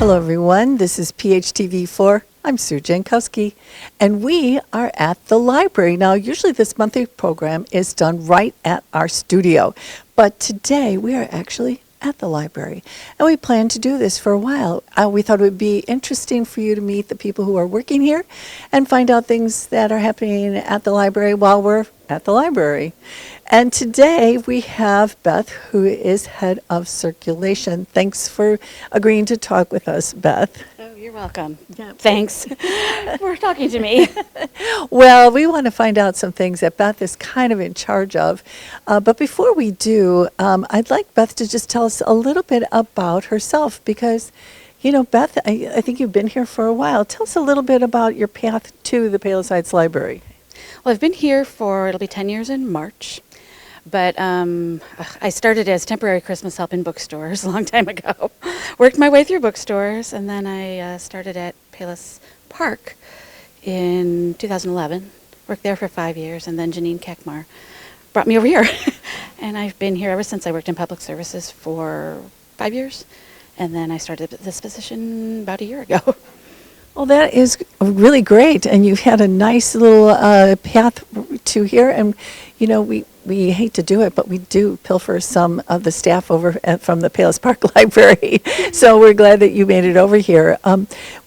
Hello, everyone. This is PHTV4. I'm Sue Jankowski, and we are at the library. Now, usually this monthly program is done right at our studio, but today we are actually at the library, and we plan to do this for a while. We thought it would be interesting for you to meet the people who are working here and find out things that are happening at the library while we're at the library. And today we have Beth, who is head of circulation. Thanks for agreeing to talk with us, Beth. Oh, you're welcome. Yeah. Thanks for talking to me. Well, we want to find out some things that Beth is kind of in charge of. But before we do, I'd like Beth to just tell us a little bit about herself because, you know, Beth, I think you've been here for a while. Tell us a little bit about your path to the Palos Heights Library. Well, I've been here it'll be 10 years in March. But I started as temporary Christmas help in bookstores a long time ago. Worked my way through bookstores, and then I started at Palos Park in 2011. Worked there for 5 years, and then Janine Kekmar brought me over here. And I've been here ever since. I worked in public services for 5 years, and then I started this position about a year ago. Well, that is really great, and you've had a nice little path to here, and you know, we hate to do it, but we do pilfer some of the staff over from the Palos Park Library, so we're glad that you made it over here.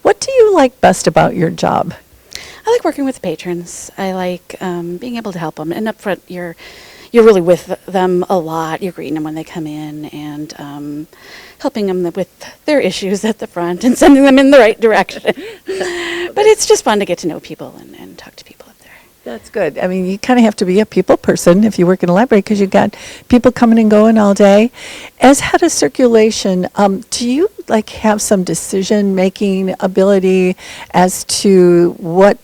What do you like best about your job? I like working with patrons. I like being able to help them, and up front, you're really with them a lot. You're greeting them when they come in and helping them with their issues at the front and sending them in the right direction. But it's just fun to get to know people and talk to people up there. That's good. I mean, you kind of have to be a people person if you work in a library because you've got people coming and going all day. As head of circulation, do you have some decision-making ability as to what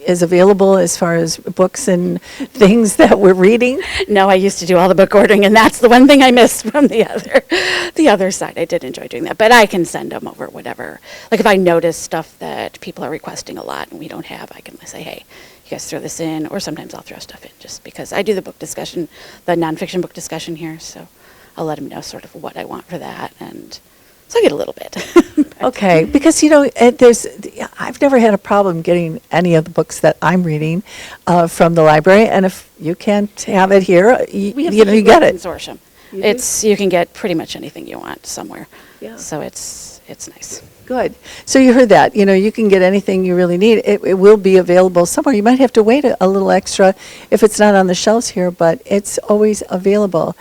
is available as far as books and things that we're reading? No, I used to do all the book ordering, and that's the one thing I missed from the other side. I did enjoy doing that, but I can send them over whatever. Like if I notice stuff that people are requesting a lot and we don't have, I can say, hey, you guys throw this in, or sometimes I'll throw stuff in just because I do the book discussion, the nonfiction book discussion here, so I'll let them know sort of what I want for that, and so I get a little bit. Okay, because you know, I've never had a problem getting any of the books that I'm reading from the library, and if you can't have it here, you get it. Consortium. You can get pretty much anything you want somewhere. Yeah. So it's nice. Good. So you heard that. You know, you can get anything you really need. It will be available somewhere. You might have to wait a little extra if it's not on the shelves here, but it's always available.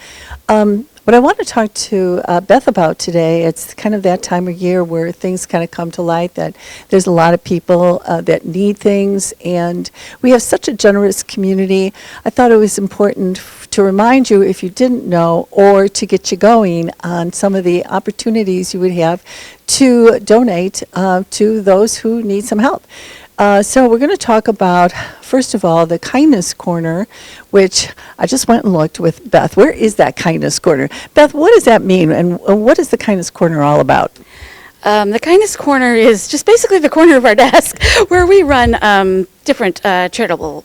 What I want to talk to Beth about today, it's kind of that time of year where things kind of come to light, that there's a lot of people that need things, and we have such a generous community. I thought it was important to remind you, if you didn't know, or to get you going on some of the opportunities you would have to donate to those who need some help. So we're going to talk about, first of all, the Kindness Corner, which I just went and looked with Beth. Where is that Kindness Corner? Beth, what does that mean, and what is the Kindness Corner all about? The Kindness Corner is just basically the corner of our desk where we run different charitable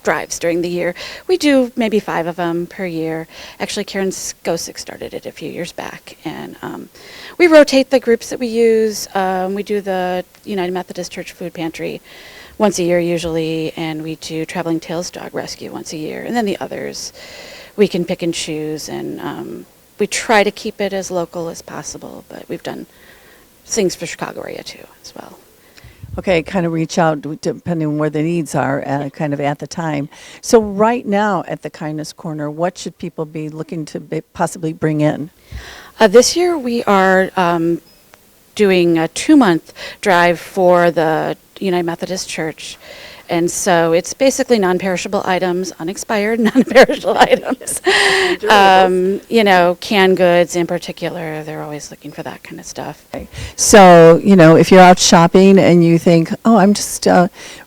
drives during the year. We do maybe 5 of them per year. Actually, Karen Skosick started it a few years back, and we rotate the groups that we use. We do the United Methodist Church Food Pantry once a year usually, and we do Traveling Tales Dog Rescue once a year, and then the others we can pick and choose, and we try to keep it as local as possible, but we've done things for Chicago area too as well. Okay, kind of reach out depending on where the needs are kind of at the time. So right now at the Kindness Corner, what should people be looking to possibly bring in? This year we are doing a 2-month drive for the United Methodist Church. And so it's basically non-perishable items, unexpired non-perishable items. You know, canned goods in particular, they're always looking for that kind of stuff. Okay. So, you know, if you're out shopping and you think, oh, I'm just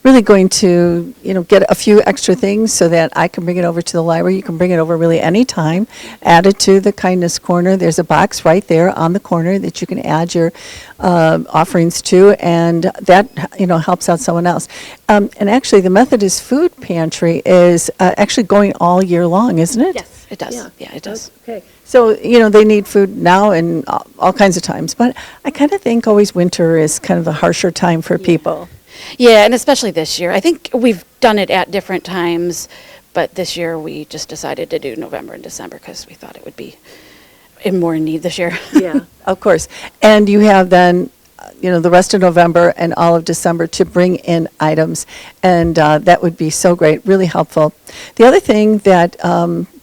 really going to, you know, get a few extra things so that I can bring it over to the library, you can bring it over really anytime. Add it to the Kindness Corner. There's a box right there on the corner that you can add your offerings to, and that, you know, helps out someone else. And And actually, the Methodist Food Pantry is actually going all year long, isn't it? Yes, it does. Yeah, it does. Okay. So, they need food now and all kinds of times, but I kind of think always winter is kind of a harsher time for people. Yeah, and especially this year. I think we've done it at different times, but this year we just decided to do November and December because we thought it would be more in need this year. Yeah, of course. And you have then, the rest of November and all of December to bring in items, and that would be so great, really helpful. The other thing that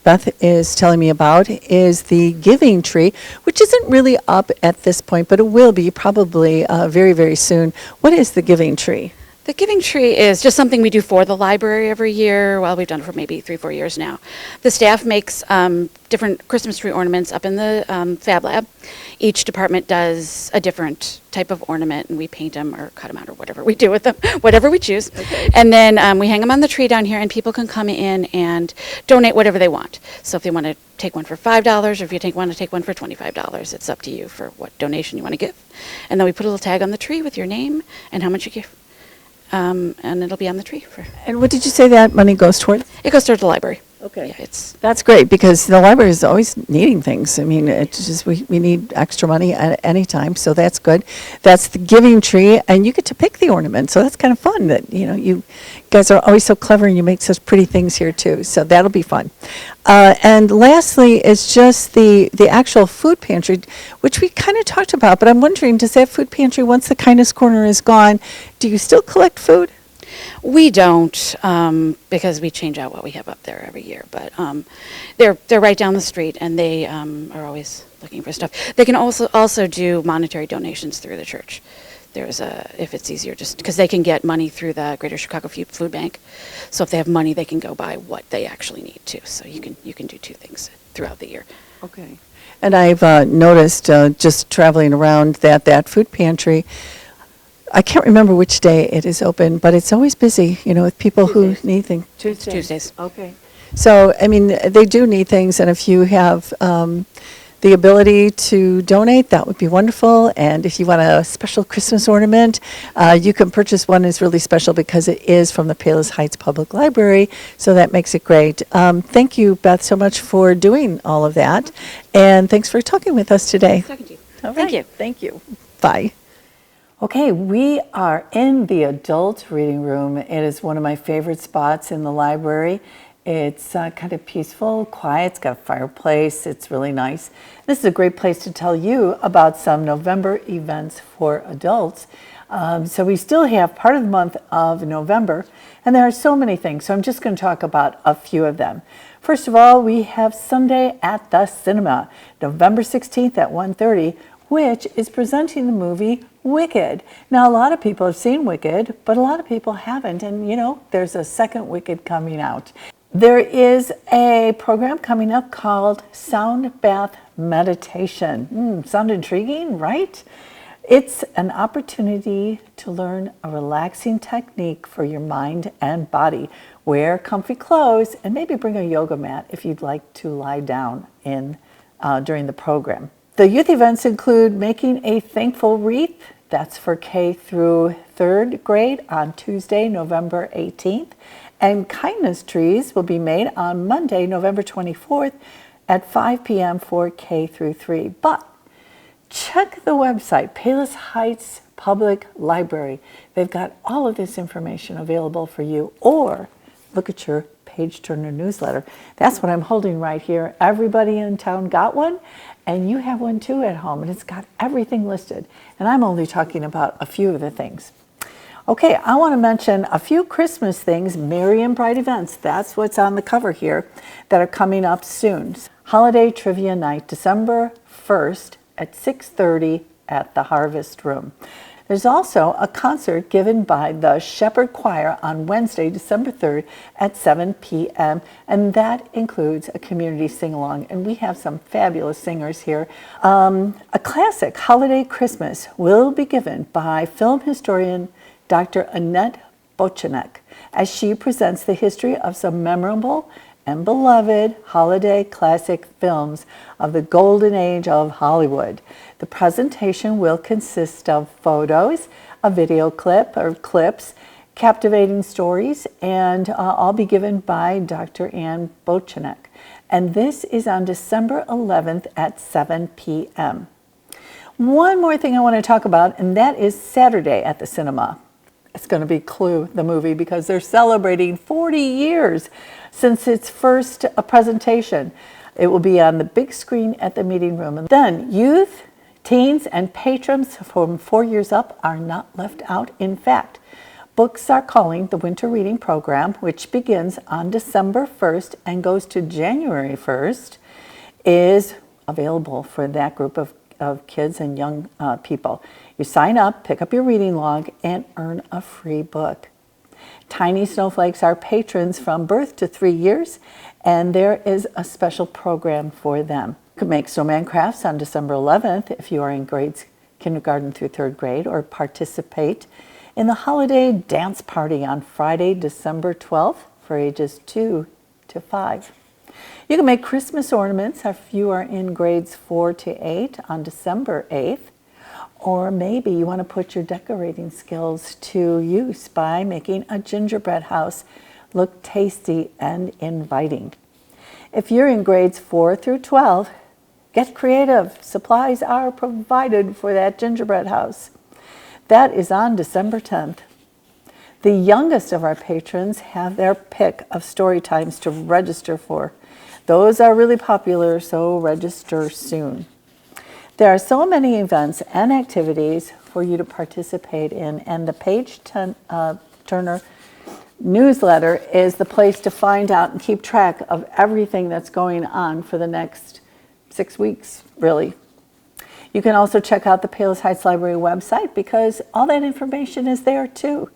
Beth is telling me about is the giving tree, which isn't really up at this point, but it will be probably very, very soon. What is the giving tree? The Giving Tree is just something we do for the library every year. Well, we've done it for maybe 3-4 years now. The staff makes different Christmas tree ornaments up in the Fab Lab. Each department does a different type of ornament, and we paint them or cut them out or whatever we do with them, whatever we choose. Okay. And then we hang them on the tree down here, and people can come in and donate whatever they want. So if they want to take one for $5, or if you want to take one for $25, it's up to you for what donation you want to give. And then we put a little tag on the tree with your name and how much you give. And it'll be on the tree And what did you say that money goes toward? It goes toward the library. Okay. Yeah, That's great, because the library is always needing things. I mean, it's just, we need extra money at any time, so that's good. That's the Giving Tree, and you get to pick the ornament, so that's kind of fun that, you guys are always so clever and you make such pretty things here too, so that'll be fun. And lastly is just the actual food pantry, which we kind of talked about, but I'm wondering, does that food pantry, once the Kindness Corner is gone, do you still collect food? We don't, because we change out what we have up there every year. But they're right down the street, and they are always looking for stuff. They can also do monetary donations through the church. There's if it's easier, just because they can get money through the Greater Chicago Food Bank. So if they have money, they can go buy what they actually need to. So you can do two things throughout the year. Okay. And I've noticed just traveling around that food pantry, I can't remember which day it is open, but it's always busy, with people who need things. Tuesdays. Okay. So, I mean, they do need things, and if you have the ability to donate, that would be wonderful. And if you want a special Christmas ornament, you can purchase one. It's really special because it is from the Palos Heights Public Library, so that makes it great. Thank you, Beth, so much for doing all of that, and thanks for talking with us today. Talking to you. All Thank right. you. Thank you. Bye. Okay, we are in the adult reading room. It is one of my favorite spots in the library. It's kind of peaceful, quiet, it's got a fireplace, it's really nice. This is a great place to tell you about some November events for adults. So we still have part of the month of November, and there are so many things, so I'm just going to talk about a few of them. First of all, we have Sunday at the Cinema, November 16th at 1:30, which is presenting the movie Wicked. Now, a lot of people have seen Wicked, but a lot of people haven't, and there's a second Wicked coming out. There is a program coming up called Sound Bath Meditation. Sound intriguing, right? It's an opportunity to learn a relaxing technique for your mind and body. Wear comfy clothes and maybe bring a yoga mat if you'd like to lie down during the program. The youth events include making a thankful wreath. That's for K through 3rd grade on Tuesday, November 18th. And kindness trees will be made on Monday, November 24th at 5 p.m. for K through 3. But check the website, Palos Heights Public Library. They've got all of this information available for you, or look at your Page Turner newsletter. That's what I'm holding right here. Everybody in town got one, and you have one too at home, and it's got everything listed. And I'm only talking about a few of the things. Okay, I want to mention a few Christmas things, merry and bright events. That's what's on the cover here that are coming up soon. Holiday Trivia Night, December 1st at 6:30 at the Harvest Room. There's also a concert given by the Shepherd Choir on Wednesday, December 3rd at 7 p.m. And that includes a community sing-along. And we have some fabulous singers here. A classic, Holiday Christmas, will be given by film historian Dr. Annette Bochenek as she presents the history of some memorable and beloved holiday classic films of the golden age of Hollywood. The presentation will consist of photos, a video clip or clips, captivating stories, and all be given by Dr. Ann Bochenek. And this is on December 11th at 7 p.m. One more thing I want to talk about, and that is Saturday at the cinema. It's going to be Clue, the movie, because they're celebrating 40 years since its first presentation. It will be on the big screen at the meeting room. And then youth, teens, and patrons from 4 years up are not left out. In fact, Books Are Calling, the winter reading program, which begins on December 1st and goes to January 1st, is available for that group of kids and young people. You sign up, pick up your reading log, and earn a free book. Tiny Snowflakes are patrons from birth to 3 years, and there is a special program for them. You can make snowman crafts on December 11th if you are in grades kindergarten through 3rd grade, or participate in the holiday dance party on Friday, December 12th for ages 2 to 5. You can make Christmas ornaments if you are in grades 4 to 8 on December 8th. Or maybe you want to put your decorating skills to use by making a gingerbread house look tasty and inviting. If you're in grades 4 through 12, get creative. Supplies are provided for that gingerbread house. That is on December 10th. The youngest of our patrons have their pick of story times to register for. Those are really popular, so register soon. There are so many events and activities for you to participate in, and the Page Turner newsletter is the place to find out and keep track of everything that's going on for the next 6 weeks, really. You can also check out the Palos Heights Library website because all that information is there too.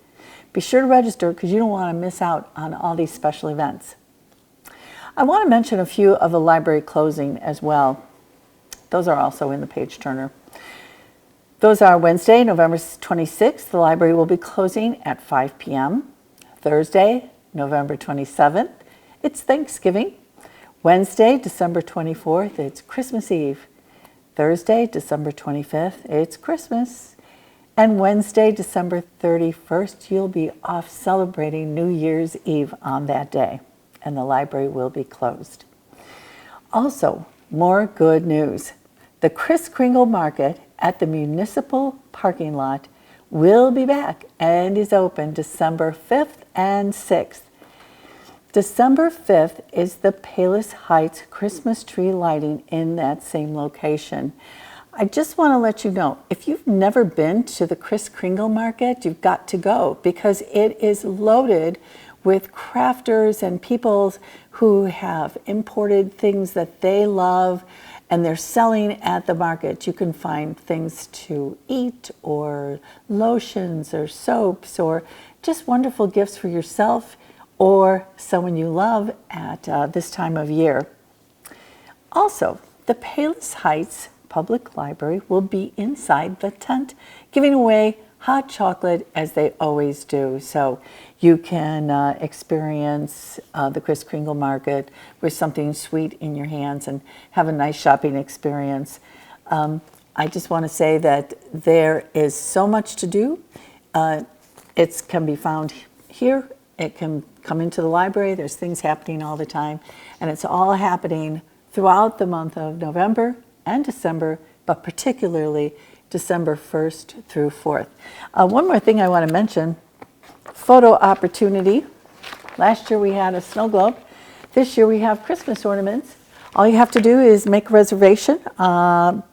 Be sure to register because you don't want to miss out on all these special events. I want to mention a few of the library closing as well. Those are also in the Page Turner. Those are Wednesday, November 26th. The library will be closing at 5 p.m. Thursday, November 27th. It's Thanksgiving. Wednesday, December 24th. It's Christmas Eve. Thursday, December 25th, it's Christmas. And Wednesday, December 31st, you'll be off celebrating New Year's Eve on that day, and the library will be closed. Also, more good news. The Kris Kringle Market at the municipal parking lot will be back and is open December 5th and 6th. December 5th is the Palos Heights Christmas tree lighting in that same location. I just want to let you know, if you've never been to the Kris Kringle Market, you've got to go because it is loaded with crafters and people who have imported things that they love and they're selling at the market. You can find things to eat or lotions or soaps or just wonderful gifts for yourself or someone you love at this time of year. Also, the Palos Heights Public Library will be inside the tent giving away hot chocolate as they always do. So you can experience the Kris Kringle Market with something sweet in your hands and have a nice shopping experience. I just want to say that there is so much to do. It can be found here. It can come into the library. There's things happening all the time. And it's all happening throughout the month of November and December, but particularly December 1st through 4th. One more thing I want to mention, photo opportunity. Last year we had a snow globe. This year we have Christmas ornaments. All you have to do is make a reservation, and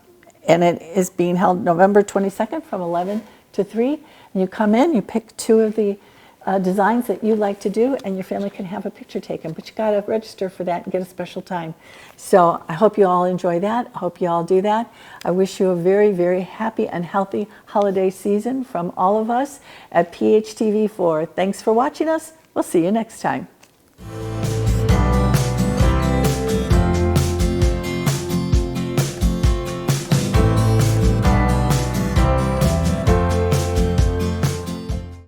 it is being held November 22nd from 11 to 3. And you come in, you pick 2 of the designs that you like to do, and your family can have a picture taken. But you got to register for that and get a special time. So I hope you all enjoy that. I hope you all do that. I wish you a very, very happy and healthy holiday season from all of us at PHTV4. Thanks for watching us. We'll see you next time.